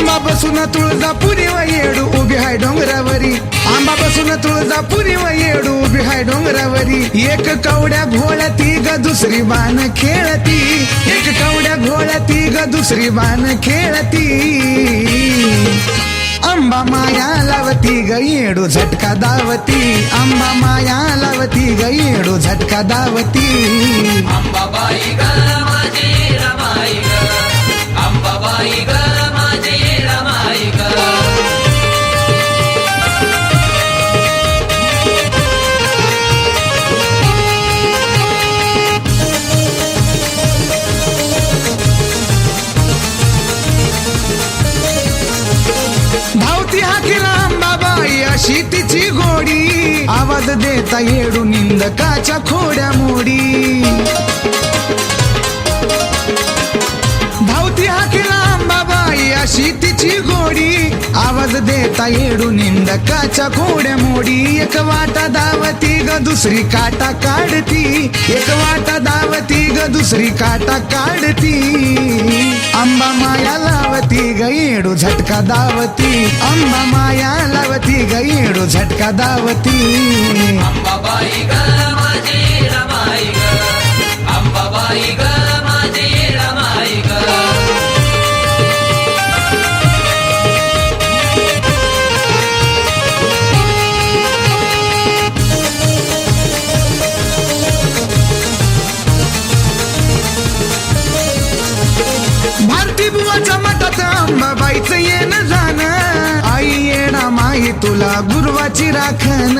आंबा बसून तुळजापुरी व येडू उभी हाय डोंगरावरी आंबा बसून तुळजापुरी व येडू उभी हाय डोंगरावरी एक कवड्या घोळती ग दुसरी बाण खेळती एक कवड्या घोळती ग दुसरी बाण खेळती आंबा माया लावती ग येडू झटका दावती आंबा माया लावती ग येडू झटका दावती अंबाबाई ग माझी रमाई ग अंबाबाई ग माझी रमाई ग धावती हाकीला अंबाबाई अशी तिची गोडी आवाज देता येडू निंदकाच्या खोड्या मोडी धावती हाकीला अंबाबाई अशी तिची गोडी आवाज देता येडू निंदकाच्या खोड्या मोडी एक वाटा धावती ग दुसरी काटा काढती एक वाटा धावती ग दुसरी काटा काढती आंबा माया लावती ग येडू झटका दावती आंबा माया लावती ग येडू झटका दावती अंबाबाई ग माझी रमाई ग अंबाबाई ग माझी रमाई ग भारती बुवाच्या मठात अंबाबाईचं येणं जाणं आई येणा माई तुला गुरुवाची राखण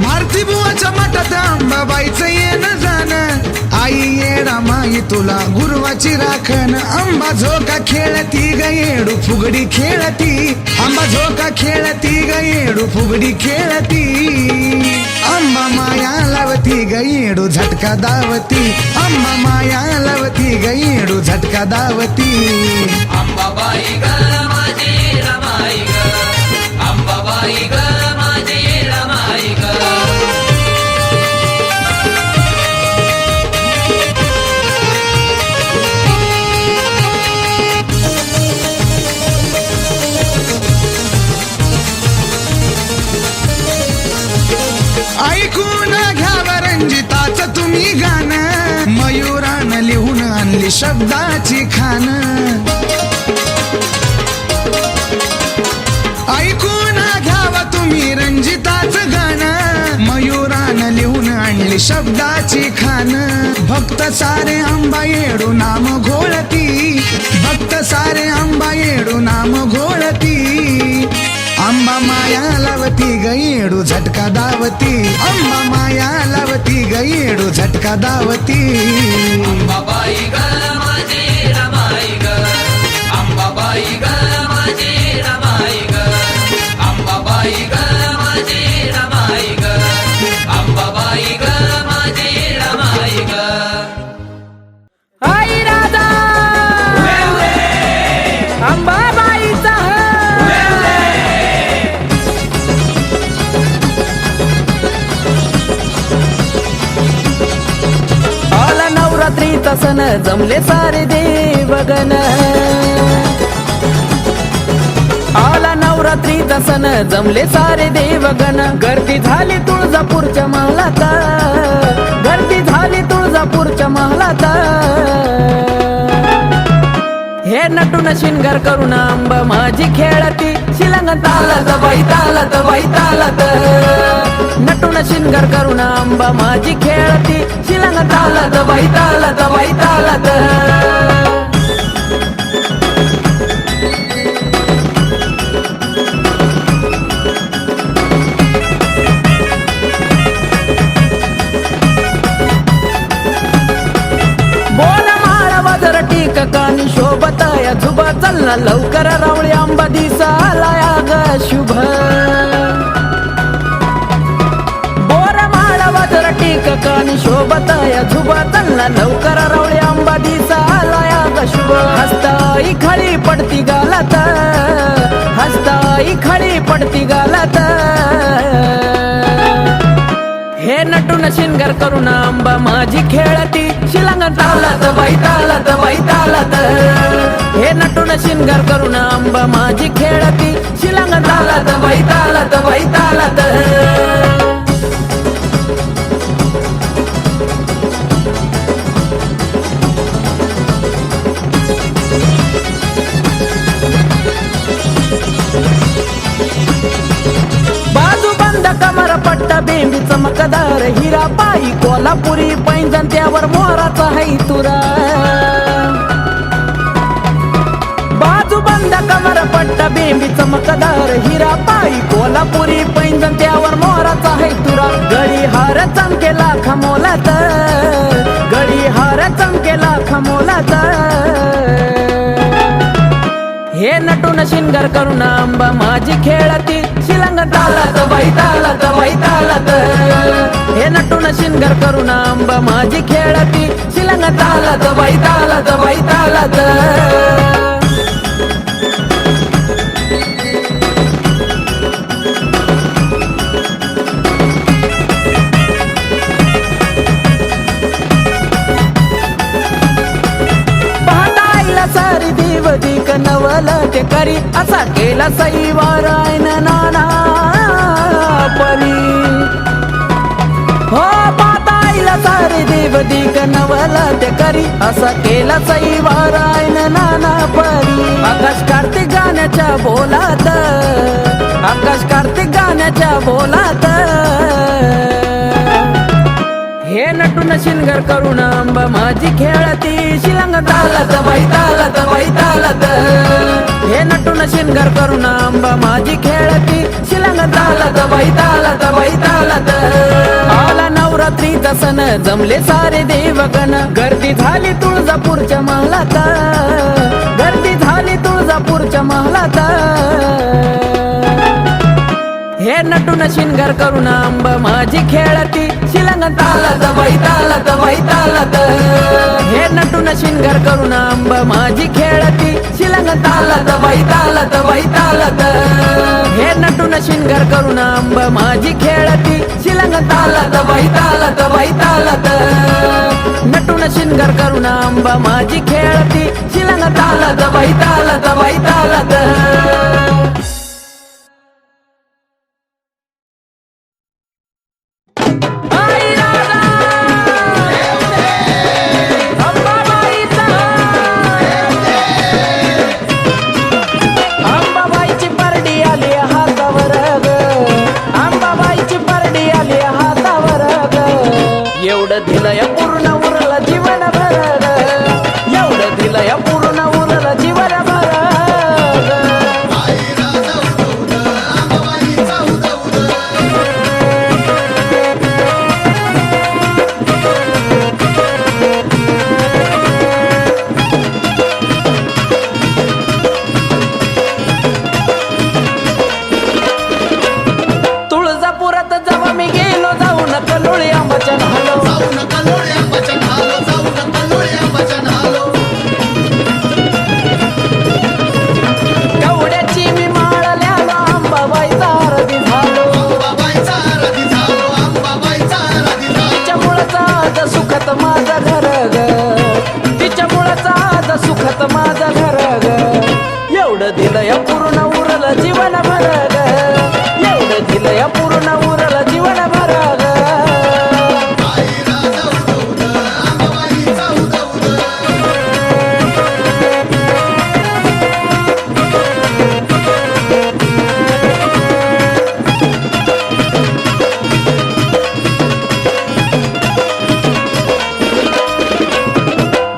भारती बुवाच्या मठात अंबाबाईचं येणं जाणं आई येणा माई तुला गुरुवाची राखण आंबा झोका खेळती ग येडू फुगडी खेळती आंबा झोका खेळती ग येडू फुगडी खेळती आंबा माया लावती ग येडू झटका दावती आंबा माया लावती ग येडू झटका दावती अंबाबाई ग माझी रमाई ग अंबाबाई ग माझी रमाई ग ऐकून घ्यावं रंजिताचं तुम्ही गाणं मयुरानं लिहून आणली शब्दाची खान ऐकून घ्यावं तुम्ही रंजिताचं गाणं मयुरानं लिहून आणली शब्दाची खान भक्त सारे आंबा येडू नाम घोळती भक्त सारे आंबा येडू नाम घोळती आंबा माया लावती ग येडू झटका दावती आंबा माया लावती ग येडू झटका दावती अंबाबाई ग माझी रमाई ग अंबाबाई ग माझी रमाई ग अंबाबाई ग माझी रमाई ग अंबाबाई ग माझी रमाई ग आई राधा अंबाबाईचा आला नवरात्रीचा सण जमले सारे देवगण आला नवरात्रीचा सण जमले सारे देवगण गर्दी झाली तुळजापूरच्या महलात गर्दी झाली तुळजापूरच्या महलात हे नटून शिंगार करून अंबा माझी खेळती शिलंग तालत बाई तालत बाई तालत नटून शिंगार करून अंबा माझी खेळती शिलंग तालत बाई तालत बाई तालत कानी शोभताया झुबा चलना लवकर रावळी आंबा दिसालाया ग शुभ बोर माळा वाजर टीक कानी शोभताया झुबा चलना लवकर रावळी आंबा दिसालाया ग शुभ हस्ताई खळी पडती गालात हस्ताई खळी पडती गालात हे नटून शिंगार करून आंबा माझी खेळती शिलंग शिलंग तालात बाई तालात बाई तालात हे नटून शिंगार करून आंबा माझी खेळती शिलंग तालात बाई तालात बाई तालात कमर पट्टा बेंबी चमकदार हिरा पायी कोल्हापुरी पैंजण त्यावर मोराचा है तुरा बाजू बंद कमर पट्टा बेंबी चमकदार हिरा पायी कोल्हापुरी पैंजण त्यावर मोराचा है तुरा गडी हार चमकेला खमोलात गडी हार चमकेला खमोलात हे नटून शिंगार करून आंबा माझी खेळती शिलंग तालात बाई तालात बाई तालात हे नटून शिंगार करून आंबा माझी खेळती शिलंग तालात बाई तालात बाई तालात सारी देवदी कनवल ते करी असा केला सईवारायन नाना परी हो पाताईला सारी देवदी कनवल ते करी असा केला सईवारायन नाना परी आकाश कार्तिक गाण्याच्या बोलात आकाश कार्तिक गाण्याच्या बोलात हे नटून शिंगार करून आंबा माझी खेळती शिलंग तालात बाई तालात बाई तालात हे नटून शिंगार करून आंबा माझी खेळती शिलंग तालात बाई तालात बाई तालात आला नवरात्रीचा सण जमले सारे देवगण गर्दी झाली तुळजापूरच्या महलात गर्दी झाली तुळजापूरच्या महलात हे नटून शिंगार करून आंबा माझी खेळती शिलंग तालात बाई तालात बाई तालात हे नटून शिंगार करून आंबा माझी खेळती शिलंग तालात बाई तालात बाई तालात हे नटून शिंगार करून आंबा माझी खेळती शिलंग तालात बाई तालात बाई तालात नटून शिंगार करून आंबा माझी खेळती शिलंग तालात बाई तालात बाई तालात एवढं दिलंय पूर्ण उरलं जीवन भर एवढं दिलंय पूर्ण उरलं जीवन भर तुळजापुरात जेव्हा मी गेलो जाऊन कलोळी आंबाच्या न्हालो कवड्याची मी माळल्यालो अंबाबाईचा आरती झालो तिच्यामुळंच आज सुखत माझं घर ग तिच्यामुळंच आज सुखत माझं घर ग एवढं दिलंय पूर्ण उरलं जीवन भर ग एवढं दिलंय पूर्ण उरलं जीवन भर ग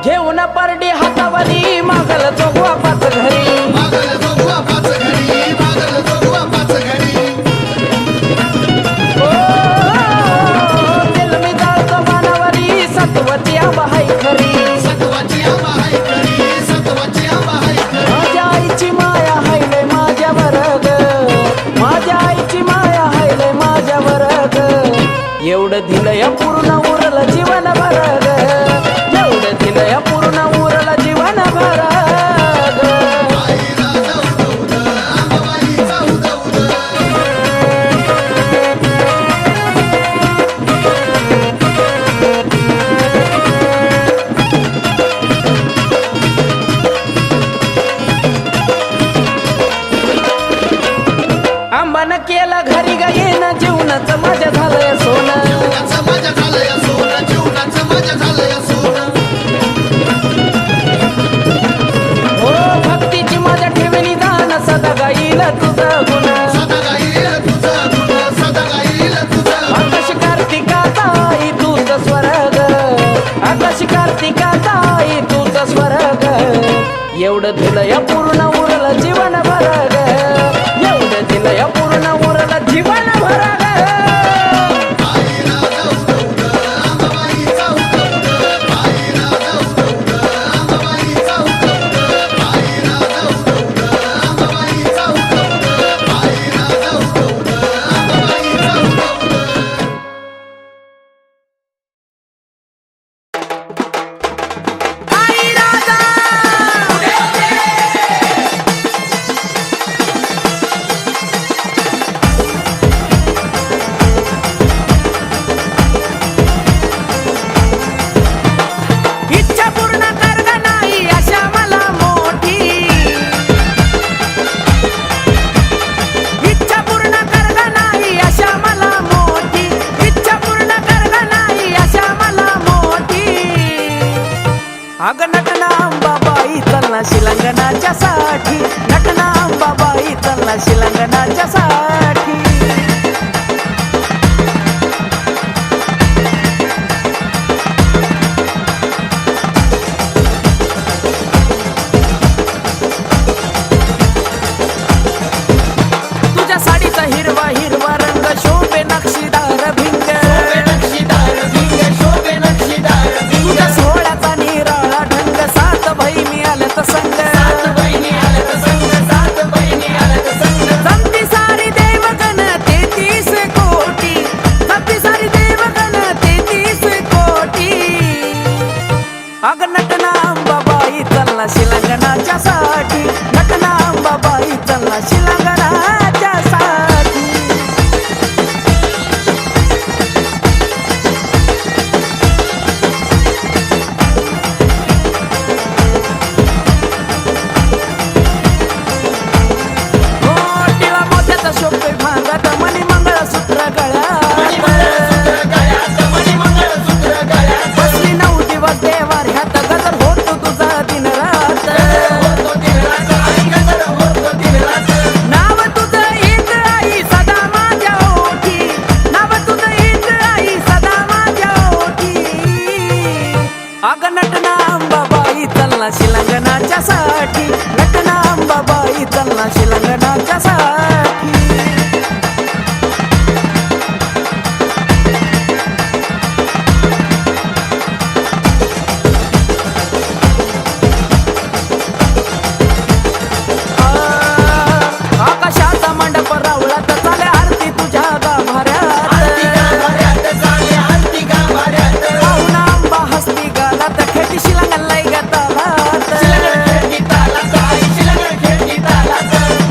घेऊन परडी हातावरी मागल जोगवा पाच घरी ओ, दिल मी जाळतो मानावरी सत्वची आंबा हाय खरी माझ्या आईची माया हायले माझ्यावर ग माझ्या आईची माया हायले माझ्यावर ग एवढं दिलंय पूर्ण उरलं जीवन भर ग एवढं दिलंय पूर्ण उरलं जीवन भर ग एवढं दिलंय पूर्ण उरलं जीवन भर ग एवढं दिलंय पूर्ण उरलं जीवन भर ग अग नटना अंबाबाई चलना शिलंगणाच्या साठी नटना अंबाबाई चलना शिलंगणाच्या साठी तुझ्या साडीचा हिरवा हिरवा रंग शोभे नक्षीदार भिंग तुझ्या सोहळ्याचा निराळा ढंग सात बहिणी आल्यात संग जमती सारी देवगण 33 कोटी जमती सारी देवगण 33 कोटी अग नटना अंबाबाई चलना शिलंगणाच्या साठी नटना अंबाबाई चलना शिलंगणाच्या साठी शोभे भांगात मणी मंगळसूत्र गळ्यात बसली 9 दिवस देवाऱ्यात गजर होतो तुझा दिन रात नाव तुझं येत आई सदा माझ्या ओठी नाव तुझं येत आई सदा माझ्या ओठी अग नटना अंबाबाई चलना शिलंगणाच्या साठी नटना अंबाबाई चलना शिलंगणाच्या साठी आकाशाचा मंडप रावळात चाले आरती तुझ्या गाभाऱ्यात पाहुणा आंबा हस्ती गालात खेटी शिलंगलाय गतालात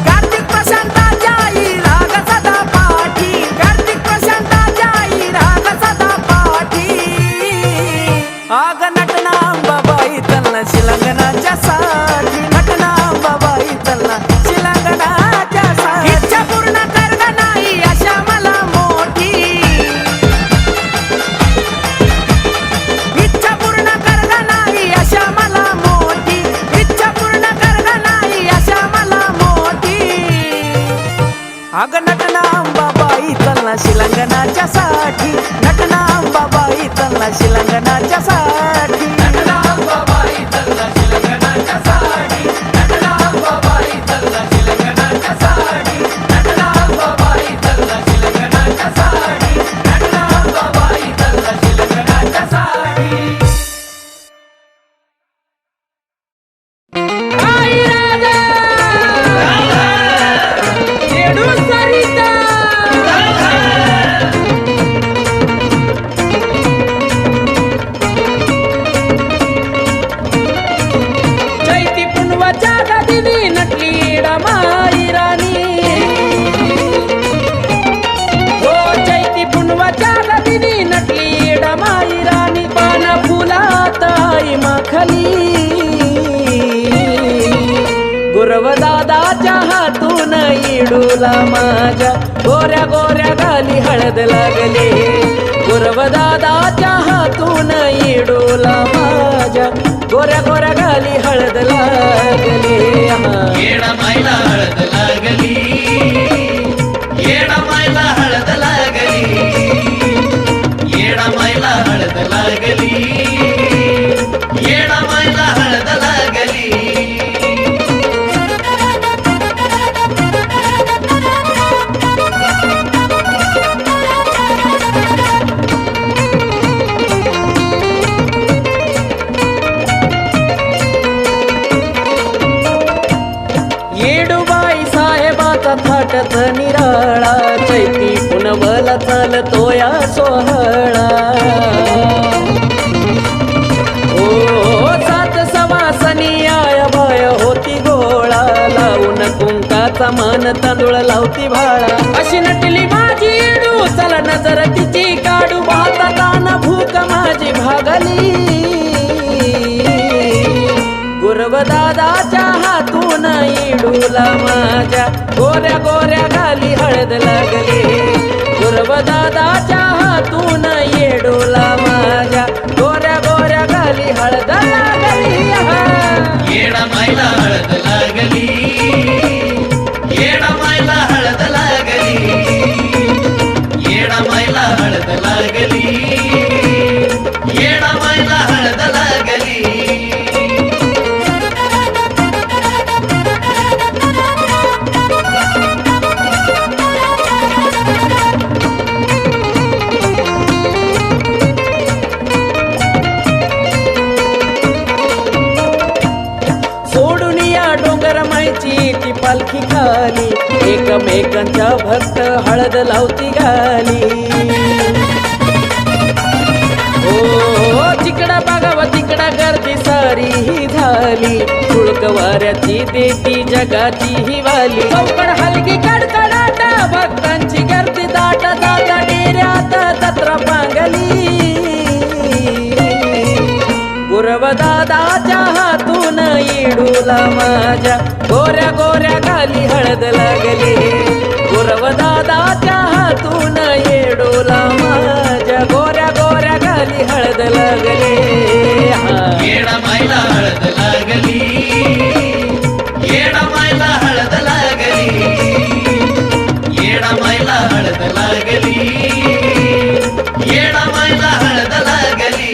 कार्तिक प्रशांताच्या आई राग सदा पाठी कार्तिक प्रशांताच्या आई राग सदा पाठी आग नटना अंबाबाई चलना शिलंगणाच्या साठी नटना अंबाबाई चलना शिलंगणाच्या साठी इच्छा पूर्ण कर ग नाही अशा मला मोठी इच्छा पूर्ण कर ग नाही अशा मला मोठी इच्छा पूर्ण कर ग नाही अशा मला मोठी अग नटना अंबाबाई चलना शिलंगणाच्या साठी नटना अंबाबाई चलना शिलंगणाच्या साठी नटना अंबाबाई चलना शिलंगणाच्या साठी नटना अंबाबाई चलना शिलंगणाच्या साठी नटना अंबाबाई चलना शिलंगणाच्या साठी नटना अंबाबाई चलना शिलंगणाच्या साठी आई राजा येडू सरिता चैती पुनवाच्या गादीनी नटली रमाई राणी हो चैती पुनवाच्या गादीनी नटली रमाई राणी पाना फुलात आई माखली गुरवदादाच्या हातून इडूला माझ्या गोऱ्या गोऱ्या गाली हळद लागली गुरवदादाच्या हातून इडूला माझ्या गोऱ्या गोऱ्या गाली हळद लागली येडा मायला हळद लागली येडा मायला हळद लागली येडा मायला हळद लागली येडा मायला हळद लागली रथ निराळा चैती पुनवला चालतो या सोहळा ओ सात सवासनी आया भय होती गोळा लावून कुंकाचा मान तांदूळ लावती भाळा अशी नटली माझी येडू चला नजर तिची काढू भाताताना भूक माझी भागली गुरवदादाच्या हातून इडूला माझ्या गोऱ्या गोऱ्या घाली हळद लागली गुरवदादाच्या हातून येडूला माझ्या गोऱ्या गोऱ्या घाली हळद लागली येडा मायला हळद लागली येडा मायला हळद लागली येडा मायला हळद लागली येडा मायला हळद लागली ती पालखी खाली एकमेकांच्या भक्त हळद लावती घाली ओ तिकडा बघावा तिकडा गर्दी सारी ही झाली तुळकवाऱ्याची देती जगाची ही वाली चौकड हलगी कडकडाट भक्तांची गर्दी दाट दाटा डेऱ्यात जत्रा पांगली गुरवदादाच्या हातून इडूला माझ्या गोऱ्या गोऱ्या घाली हळद लागली गुरवदादाच्या हातून येडूला माझ्या गोऱ्या गोऱ्या घाली हळद लागली येडा मायला हळद लागली येडा मायला हळद लागली येडा मायला हळद लागली येडा मायला हळद लागली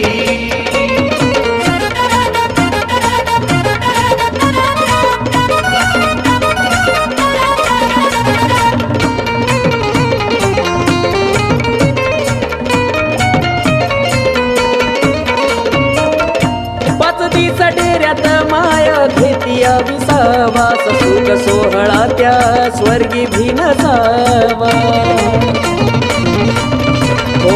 डेऱ्यात माया घेतिया विसावास सुख सोहळा त्या स्वर्गी भिनसावा हो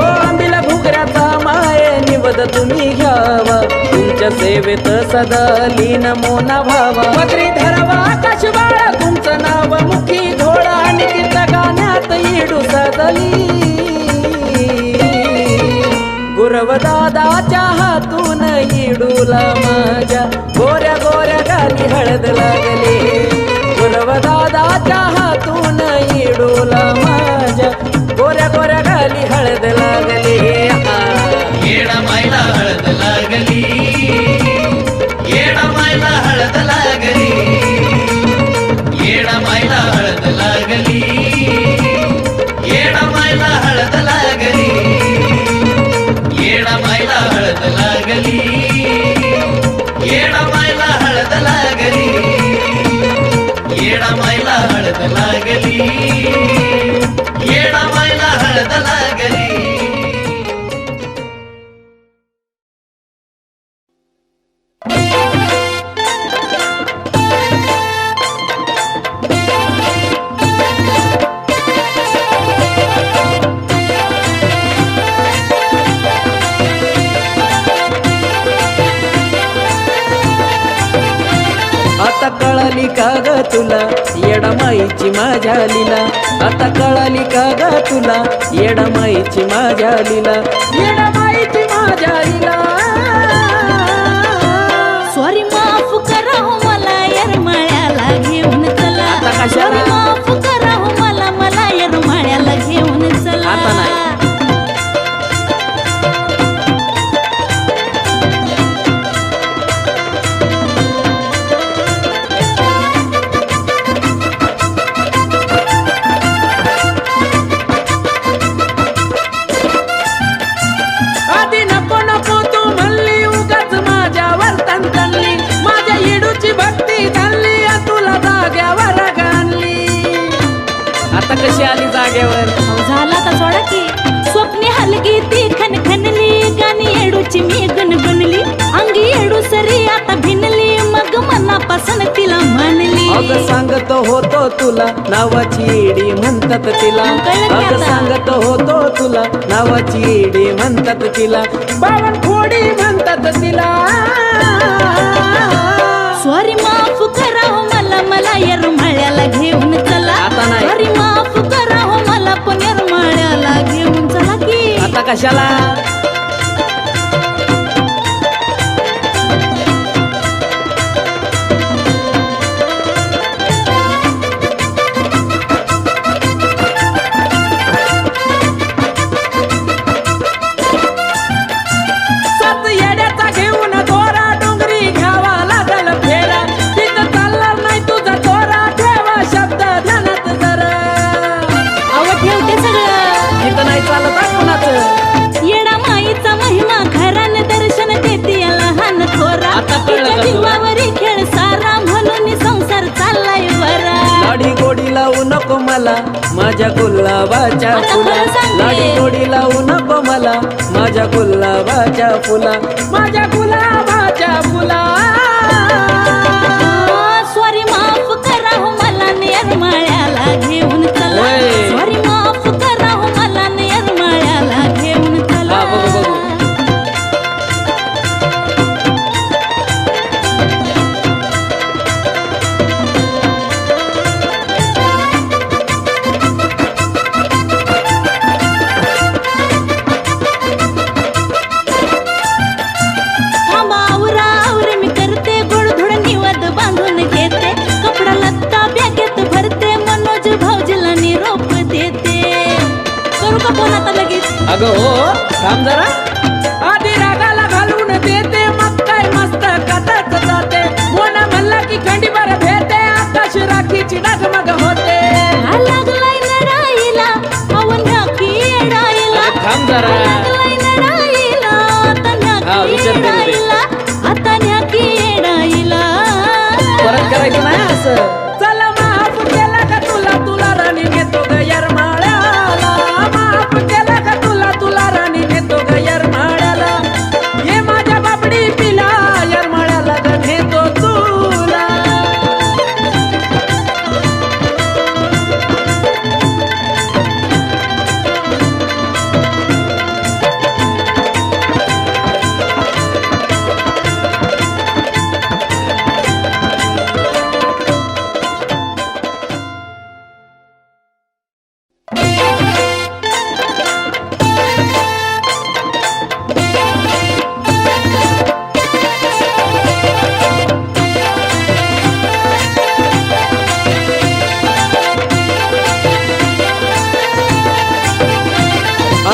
आंबिला घुगऱ्याचा माये निवद तुम्ही घ्यावा तुमच्या सेवेत सदा लीन मोना व्हावा पदरी धरावा आकाश बाळा तुमचं नाव मुखी घोडा आणि तिच्या गाण्यात येडू सदली गुरवदादाच्या हातून इडूला माझ्या गोऱ्या गोऱ्या घाली हळद लागली गुरवदादाच्या हातून इडूला माझ्या गोऱ्या गोऱ्या घाली हळद लागली येडा मायला हळद लागली येडा मायला हळद लागली येडा मायला हळद लागली येडा मायला हळद लागली येडा मायला हळद लागली येडा मायला हळद लागली येडा मायला हळद लागली येडा मायला हळद लागली आता कळाली का ग तुला येडामाईची माझ्या लीला आता कळाली का ग तुला येडामाईची माझ्या लीला येडामाईची माझ्या लीला सॉरी माफ करा हो मला येरमाळ्याला घेऊन चला आता कशाला? Sorry, माफ करा हो मला येरमाळ्याला घेऊन चला आता नाही. आधी नको नको तू म्हणली उगाच माझ्यावर तणतणली माझ्या येडूची भक्ती धरली तुला जाग्यावर गाणली आता कशी आली जाग्यावर झाला तर सोडा की स्वप्ने हलगी ती खनखनली गाणी येडूची मी गणगणली अंगी येडू सरी आता भिनली मग मनापासून तिला म्हणली अग सांगतो होतो तुला नावाची येडी म्हणतात तिला कळलं की अगं आता? सांगत होतो तुला नावाची येडी म्हणतात तिला बावनकुडी म्हणतात तिला सॉरी माफ करा हो मला येरमाळ्याला घेऊन चला आता नाही. सॉरी माफ करा हो मला पण येरमाळ्याला घेऊन चला की आता कशाला सात येड्याचा घेऊन दोरा डोंगरी घ्यावा लागल फेरा तिथं चालणार नाही तुझा दोरा ठेवा शब्द ध्यानात जरा अव ठेवते सगळं इथं नाही चालत हा कुणाचं येडा माईचा महिमा खरान दर्शन देते या लहान थोरा आता कळलं तिच्या का तुला? जीवावरी खेळ सारा म्हणून संसार चाललाय बरा लाडी गोडी लावू नको मला माझ्या गुलाबाच्या आता फुला खरं सांगते. लाडी गोडी लावू नको मला माझ्या गुलाबाच्या फुला माझ्या गुलाबाच्या फुला सॉरी माफ करा हो मला येरमाळ्याला घेऊन चला होय. सॉरी माफ करा हो मला येरमाळ्याला घेऊन चला हा, बघू, बघू. थांबा आवरा आवरे मी करते गोडधोड निवद बांधून घेते कपडा लत्ता बॅगेत भरते मनोज भाऊजीला निरोप देते करू का फोन आता लगेच अगं हो थांब जरा आधी रागाला घालून देते मग काय मस्त कथाच जाते मोना म्हणला की खंडीभर भेटे आकाश राखीची डगमग होते हा लागलाय नडाईला अवन्या की येडाईला थांब जरा लागलाय नडाईला आता न्या हा, की विचार करू दे. येडाईला आता न्या की येडाईला परत करायचं नाही असं चला माफ केला का तुला राणी घेतो ग येरमाळ्याला माफ केला का तुला राणी घेतो ग येरमाळ्याला ये माझ्या बाबडी पिला येरमाळ्याला ग घेतो तुला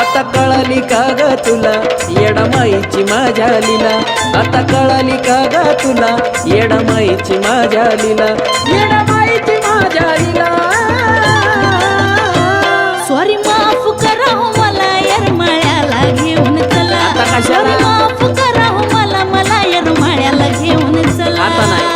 आता कळाली का ग तुला येडामाईची माझ्या लीला आता कळाली का ग तुला येडामाईची माझ्या लीला येडामाईची माझ्या लीला सॉरी माफ करा हो मला येरमाळ्याला घेऊन चला आता कशाला? सॉरी माफ करा हो मला येरमाळ्याला घेऊन चला आता नाही.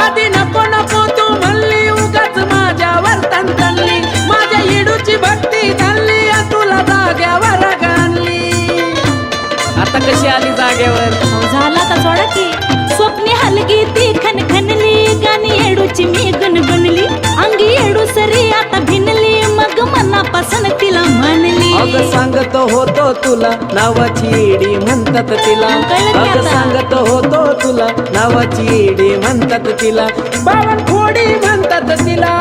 आधी नको नको तू म्हणली उगाच माझ्यावर तणतणली माझ्या येडूची भक्ती झाली तुला जाग्यावर गाणली आता कशी आली जाग्यावर अहो, झाला का सोडा की स्वप्ने हलगी ती खनखनली गाणी येडूची मी गुणगुणली अंगी येडू सरी आता भिनली मग मनापासून तिला म्हणली अगं सांगत होतो तुला नावाची येडी म्हणतात तिला कळलं की अगं आता? सांगत होतो तुला नावाची येडी म्हणतात तिला बावनकुडी म्हणतात तिला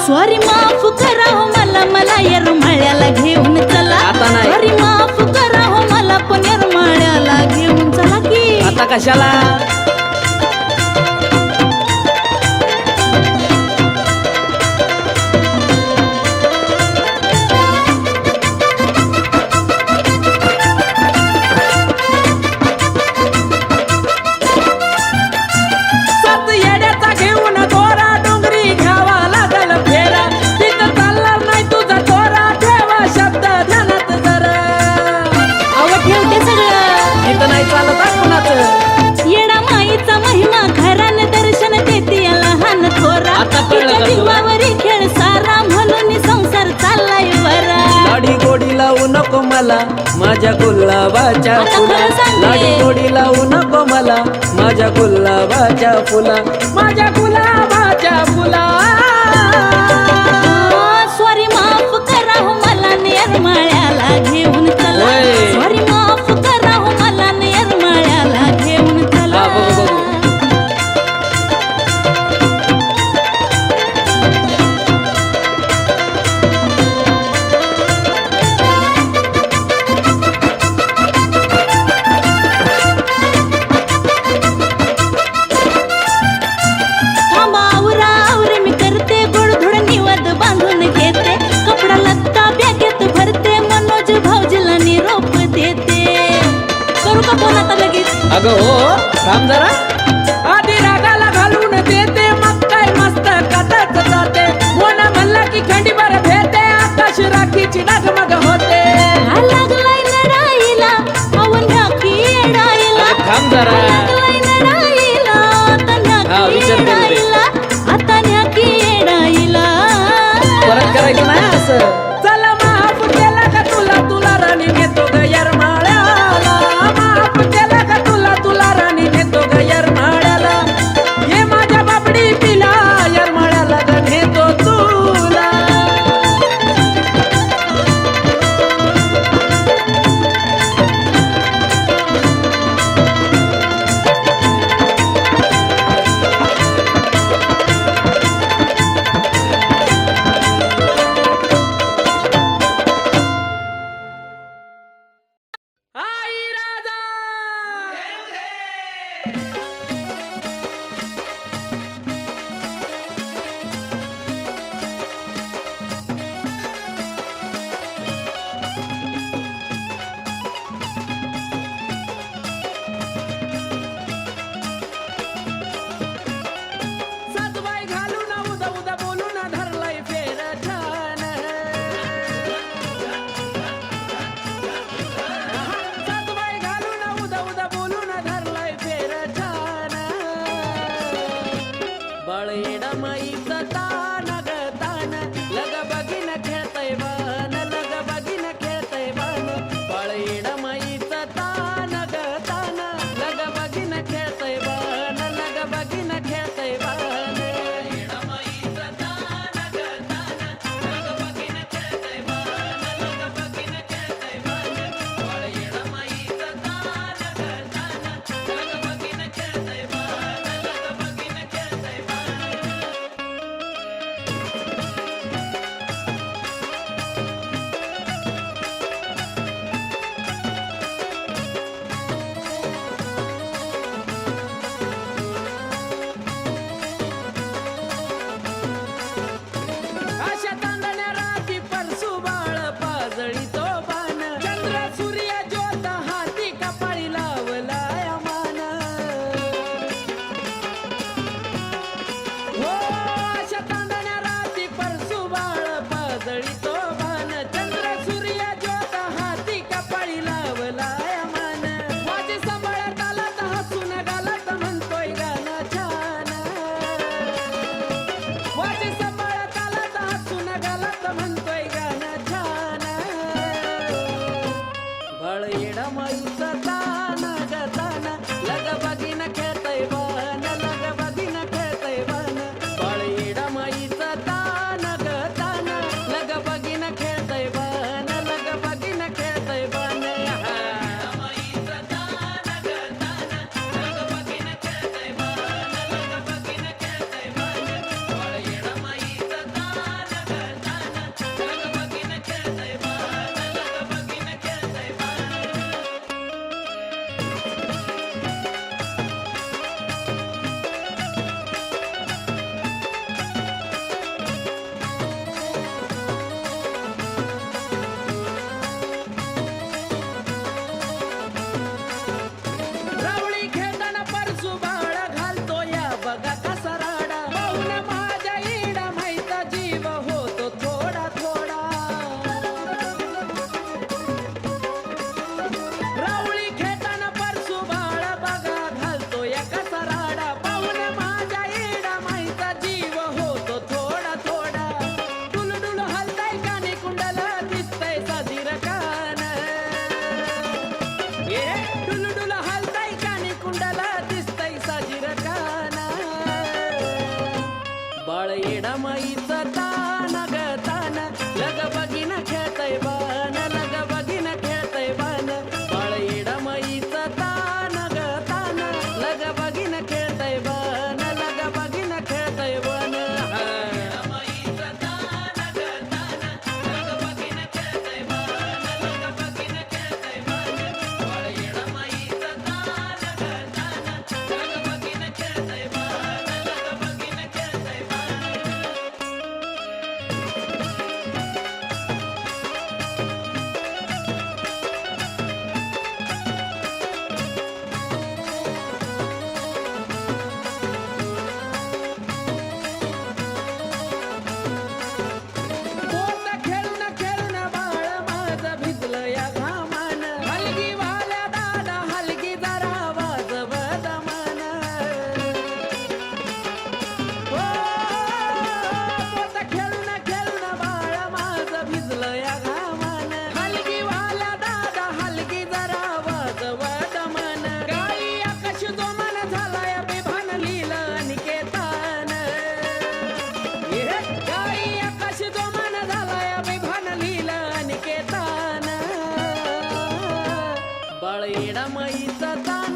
सॉरी माफ करा हो मला येरमाळ्याला घेऊन चला आता नाही. सॉरी माफ करा हो मला पण येरमाळ्याला घेऊन चला की आता कशाला सात येड्याचा घेऊन दोरा डोंगरी घ्यावा लागल फेरा तिथं चालणार नाही तुझा दोरा ठेवा शब्द ध्यानात जरा अव ठेवते सगळं इथं नाही चालत हा कुणाचं येडा माई माझ्या गुलाबाच्या आता फुला खरं सांगते. लाडी गोडी लावू नको मला माझ्या गुलाबाच्या फुला माझ्या गुलाबाच्या फुला सॉरी माफ करा हो मला नेरमाळ्याला घेऊन चला होय. सॉरी माफ करा हो मला नेरमाळ्याला घेऊन चला हा, बघू, बघू. थांबा आवरा आवरे मी करते गोडधोड निवद बांधून घेते कपडा लत्ता बॅगेत भरते मनोज भाऊजीला निरोप देते करू का फोन आता लगेच अगं हो थांब जरा आधी रागाला घालून देते मग काय मस्त कथाच जाते मोना म्हणला की खंडीभर भेटे आकाश राखीची डगमग होते हा लागलाय नराईला अवन्या की येडाईला अगं थांब जरा लागलाय नराईला आता न्या हा, की विचार करू दे. येडाईला आता न्या की येडाईला परत करायचं नाही असं चला माफ केला का तुला तुला राणी नेतो ग यरमाळ्याला माफ केला का तुला तुला राणी नेतो ग यरमाळ्याला ये माझ्या बाबडी पिला यरमाळ्याला ग नेतो तुला आई राजा सातबाई घालून उदा उदा बोलून धरलाय फेर छान सातबाई घालून उदा उदा बोलून धरलाय फेर छान बळीडा माईचा तान ग तान लग बगीन खेळतय बान लग बगीन खेळतय बान बळीडा माईचा तान ग तान लग बगीन खेळतय बान लग बगीन खेळतय बान अशा तांदण्या राती परसू बाळ पाजळी तो बाण चंद्र सूर्य ज्योत हाती कपाळी लावलाय मान हो अशा तांदण्या राती परसू बाळ पाजळी तो बाण चंद्र सूर्य ज्योत हाती कपाळी लावलाय मान माझे सांभाळत आलात हसून गालात म्हणतोय गाणं छान वाजे सांभाळत आलात हसून गालात म्हणतोय गाणं छान बळ येडा माईचा तान ग तान लग बगीन खेळतय बान लग बगीन खेळतय बान बळ येडा माईचा तान ग तान लग बगीन खेळतय बान लग बगीन खेळतय बान येडामाईचा तान